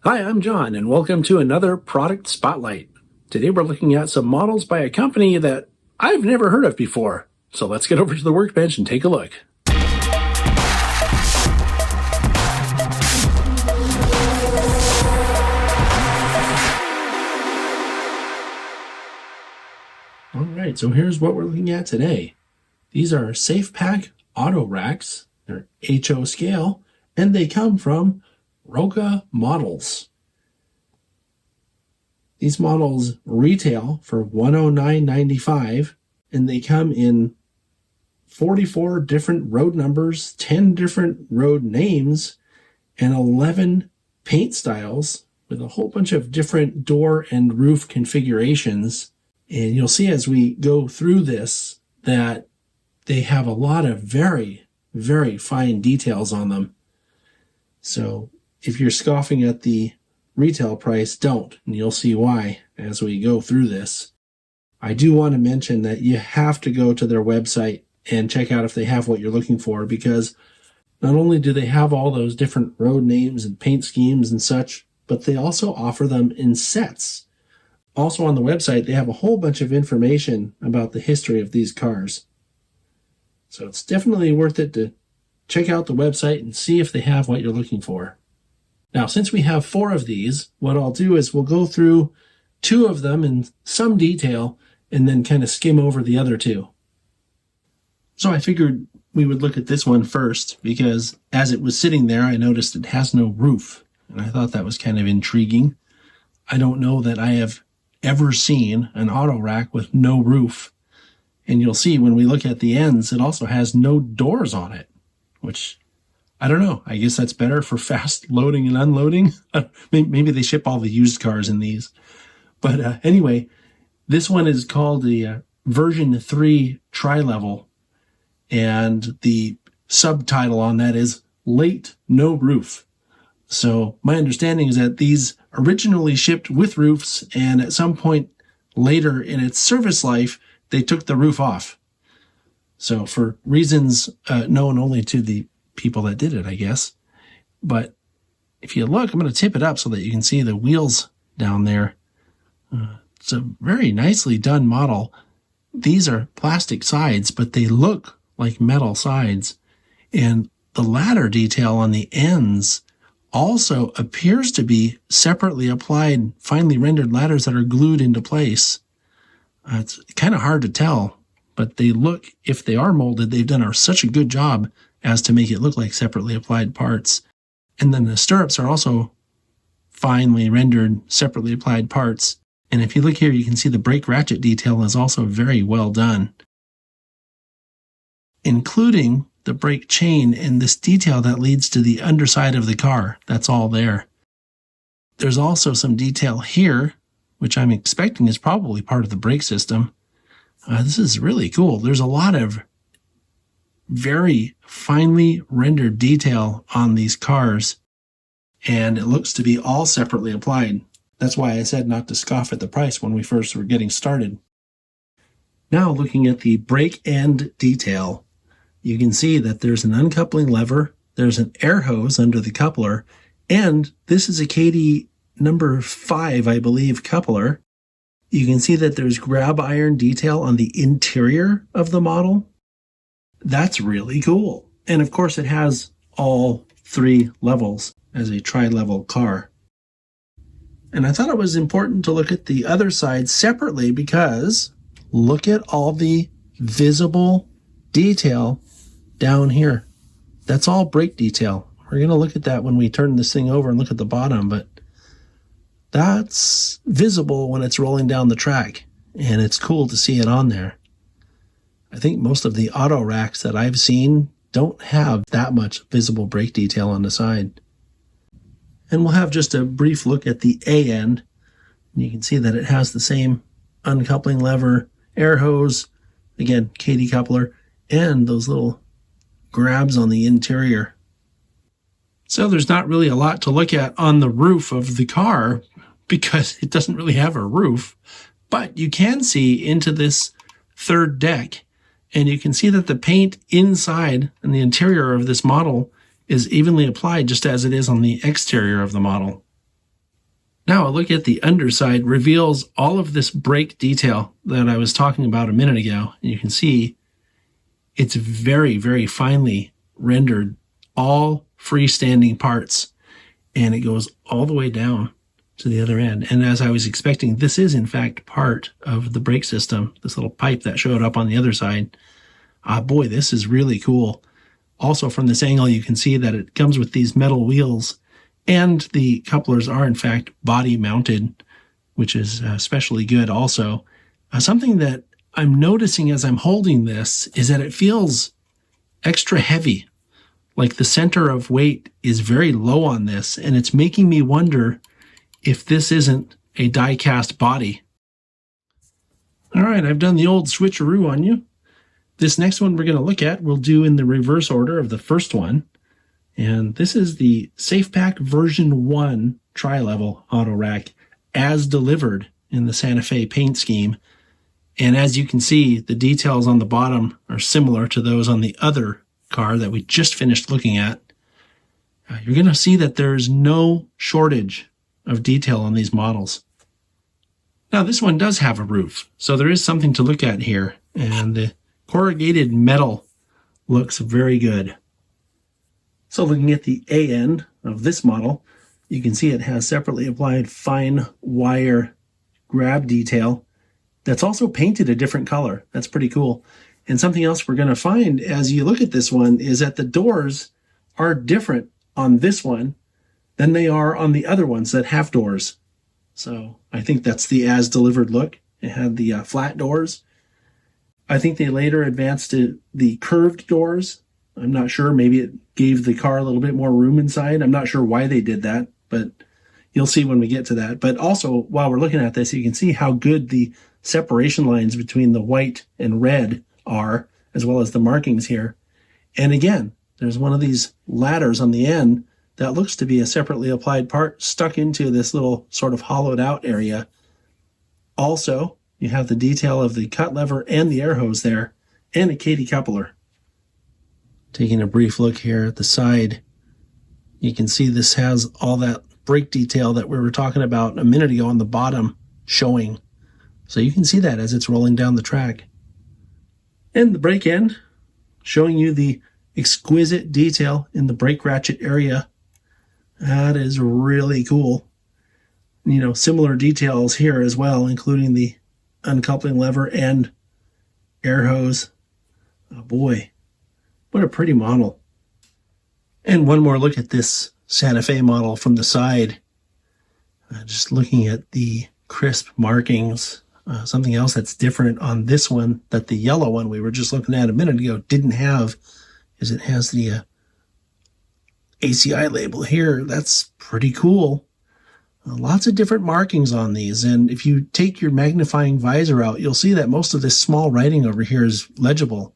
Hi, I'm John, and welcome to another Product Spotlight. Today we're looking at some models by a company that I've never heard of before. So let's get over to the workbench and take a look. Alright, so here's what we're looking at today. These are Safe-Pak Autoracks. They're HO scale, and they come from ROKA Models. These models retail for $109.95, and they come in 44 different road numbers, 10 different road names, and 11 paint styles with a whole bunch of different door and roof configurations. And you'll see as we go through this that they have a lot of very, very fine details on them. So if you're scoffing at the retail price, don't, and you'll see why as we go through this. I do want to mention that you have to go to their website and check out if they have what you're looking for, because not only do they have all those different road names and paint schemes and such, but they also offer them in sets. Also on the website, they have a whole bunch of information about the history of these cars. So it's definitely worth it to check out the website and see if they have what you're looking for. Now, since we have 4 of these, what I'll do is we'll go through 2 of them in some detail and then kind of skim over the other 2. So I figured we would look at this one first because as it was sitting there, I noticed it has no roof, and I thought that was kind of intriguing. I don't know that I have ever seen an auto rack with no roof. And you'll see when we look at the ends, it also has no doors on it, which I don't know. I guess that's better for fast loading and unloading. Maybe they ship all the used cars in these. But anyway, this one is called the version 3 tri-level. And the subtitle on that is Late No Roof. So my understanding is that these originally shipped with roofs, and at some point later in its service life, they took the roof off. So for reasons known only to the people that did it, I guess. But if you look, I'm going to tip it up so that you can see the wheels down there. It's a very nicely done model. These are plastic sides, but they look like metal sides. And the ladder detail on the ends also appears to be separately applied, finely rendered ladders that are glued into place. It's kind of hard to tell, but they look, if they are molded, they've done such a good job as to make it look like separately applied parts. And then the stirrups are also finely rendered, separately applied parts. And if you look here, you can see the brake ratchet detail is also very well done, including the brake chain and this detail that leads to the underside of the car. That's all there. There's also some detail here, which I'm expecting is probably part of the brake system. This is really cool. There's a lot of very finely rendered detail on these cars, and it looks to be all separately applied. That's why I said not to scoff at the price when we first were getting started. Now looking at the brake end detail, you can see that there's an uncoupling lever, there's an air hose under the coupler, and this is a KD number 5, I believe, coupler. You can see that there's grab iron detail on the interior of the model. That's really cool. And of course it has all 3 levels as a tri-level car. And I thought it was important to look at the other side separately because look at all the visible detail down here. That's all brake detail. We're going to look at that when we turn this thing over and look at the bottom, but that's visible when it's rolling down the track, and it's cool to see it on there. I think most of the auto racks that I've seen don't have that much visible brake detail on the side. And we'll have just a brief look at the A end. You can see that it has the same uncoupling lever, air hose, again, KD coupler, and those little grabs on the interior. So there's not really a lot to look at on the roof of the car because it doesn't really have a roof, but you can see into this third deck, and you can see that the paint inside and the interior of this model is evenly applied just as it is on the exterior of the model. Now a look at the underside reveals all of this brake detail that I was talking about a minute ago. And you can see it's very, very finely rendered, all freestanding parts, and it goes all the way down to the other end. And as I was expecting, this is in fact part of the brake system, this little pipe that showed up on the other side. Boy, this is really cool. Also from this angle, you can see that it comes with these metal wheels, and the couplers are in fact body mounted, which is especially good also. Something that I'm noticing as I'm holding this is that it feels extra heavy. Like the center of weight is very low on this, and it's making me wonder if this isn't a die-cast body. All right, I've done the old switcheroo on you. This next one we're going to look at, we'll do in the reverse order of the first one. And this is the Safe-Pak version 1 tri-level auto rack as delivered in the Santa Fe paint scheme. And as you can see, the details on the bottom are similar to those on the other car that we just finished looking at. You're going to see that there's no shortage of detail on these models. Now this one does have a roof, so there is something to look at here, and the corrugated metal looks very good. So looking at the A end of this model, you can see it has separately applied fine wire grab detail that's also painted a different color. That's pretty cool. And something else we're going to find as you look at this one is that the doors are different on this one than they are on the other ones that have doors. So I think that's the as delivered look. It had the flat doors. I think they later advanced to the curved doors. I'm not sure. Maybe it gave the car a little bit more room inside. I'm not sure why they did that, but you'll see when we get to that. But also, while we're looking at this, you can see how good the separation lines between the white and red are, as well as the markings here. And again, there's one of these ladders on the end that looks to be a separately applied part stuck into this little sort of hollowed out area. Also, you have the detail of the cut lever and the air hose there, and a Katy coupler. Taking a brief look here at the side, you can see this has all that brake detail that we were talking about a minute ago on the bottom showing. So you can see that as it's rolling down the track. And the brake end, showing you the exquisite detail in the brake ratchet area. That is really cool. You know, similar details here as well, including the uncoupling lever and air hose. Oh boy, what a pretty model. And one more look at this Santa Fe model from the side. Just looking at the crisp markings. Something else that's different on this one that the yellow one we were just looking at a minute ago didn't have is it has the ACI label here. That's pretty cool. Lots of different markings on these, and if you take your magnifying visor out, you'll see that most of this small writing over here is legible.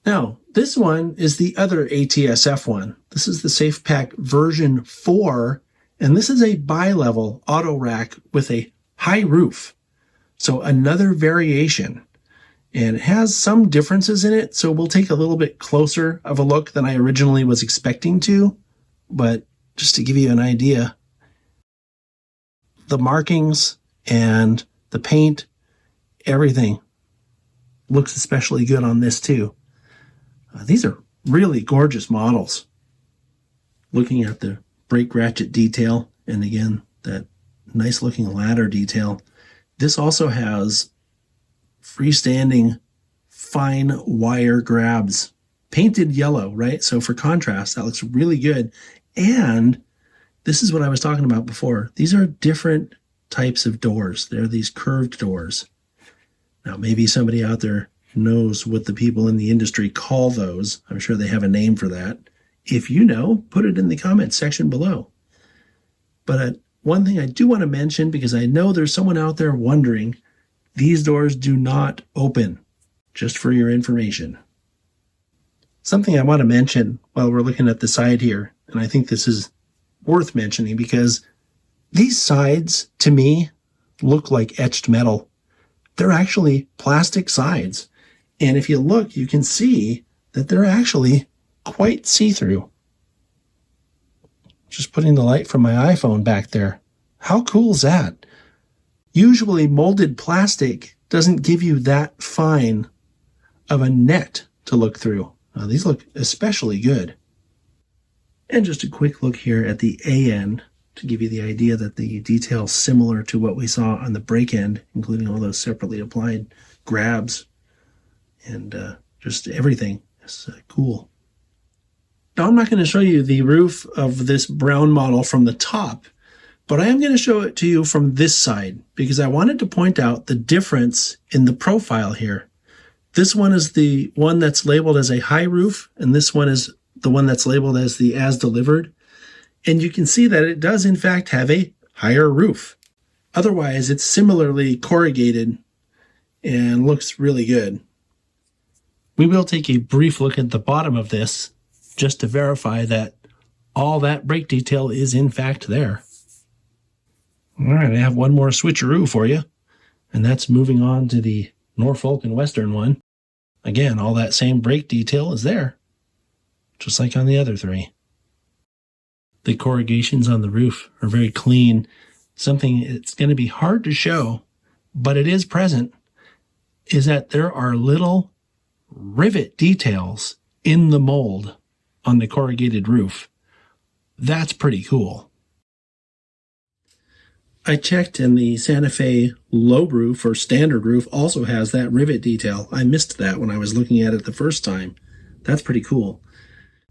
Now, this one is the other ATSF one. This is the Safe-Pak version 4, and this is a bi-level auto rack with a high roof. So another variation, and it has some differences in it, so we'll take a little bit closer of a look than I originally was expecting to, but just to give you an idea, the markings and the paint, everything looks especially good on this too. These are really gorgeous models. Looking at the brake ratchet detail, and again, that nice looking ladder detail. This also has freestanding fine wire grabs, painted yellow, right? So for contrast, that looks really good. And this is what I was talking about before. These are different types of doors. They're these curved doors. Now, maybe somebody out there knows what the people in the industry call those. I'm sure they have a name for that. If you know, put it in the comments section below. But one thing I do want to mention, because I know there's someone out there wondering, these doors do not open, just for your information. Something I want to mention while we're looking at the side here, and I think this is worth mentioning because these sides, to me, look like etched metal. They're actually plastic sides. And if you look, you can see that they're actually quite see-through. Just putting the light from my iPhone back there. How cool is that? Usually molded plastic doesn't give you that fine of a net to look through. These look especially good. And just a quick look here at the A end to give you the idea that the detail's similar to what we saw on the brake end, including all those separately applied grabs and just everything. It's cool. Now, I'm not going to show you the roof of this brown model from the top, but I am going to show it to you from this side because I wanted to point out the difference in the profile here. This one is the one that's labeled as a high roof, and this one is the one that's labeled as the as delivered. And you can see that it does in fact have a higher roof. Otherwise, it's similarly corrugated and looks really good. We will take a brief look at the bottom of this just to verify that all that brake detail is in fact there. All right, I have one more switcheroo for you, and that's moving on to the Norfolk and Western one. Again, all that same brake detail is there, just like on the other three. The corrugations on the roof are very clean. Something it's going to be hard to show, but it is present, is that there are little rivet details in the mold on the corrugated roof. That's pretty cool. I checked, and the Santa Fe low roof or standard roof also has that rivet detail. I missed that when I was looking at it the first time. That's pretty cool.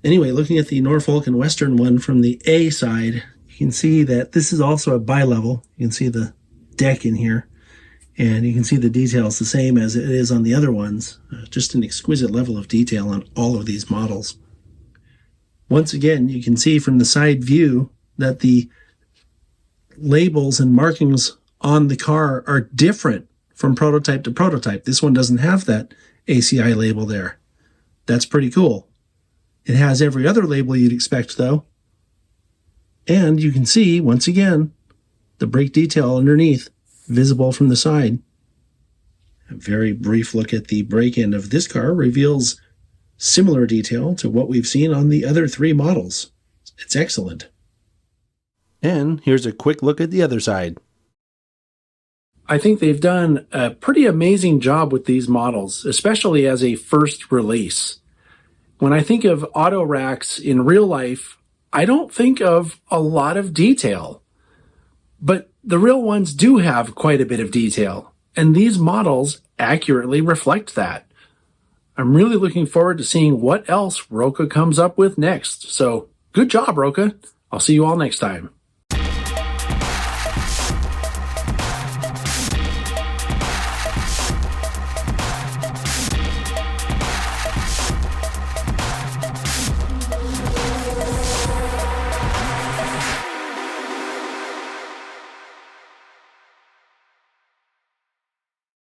Anyway, looking at the Norfolk and Western one from the A side, you can see that this is also a bi-level. You can see the deck in here, and you can see the details the same as it is on the other ones. Just an exquisite level of detail on all of these models. Once again, you can see from the side view that the labels and markings on the car are different from prototype to prototype. This one doesn't have that ACI label there. That's pretty cool. It has every other label you'd expect, though. And you can see, once again, the brake detail underneath, visible from the side. A very brief look at the brake end of this car reveals similar detail to what we've seen on the other three models. It's excellent. And here's a quick look at the other side. I think they've done a pretty amazing job with these models, especially as a first release. When I think of Autoracks in real life, I don't think of a lot of detail. But the real ones do have quite a bit of detail, and these models accurately reflect that. I'm really looking forward to seeing what else ROKA comes up with next. So good job, ROKA. I'll see you all next time.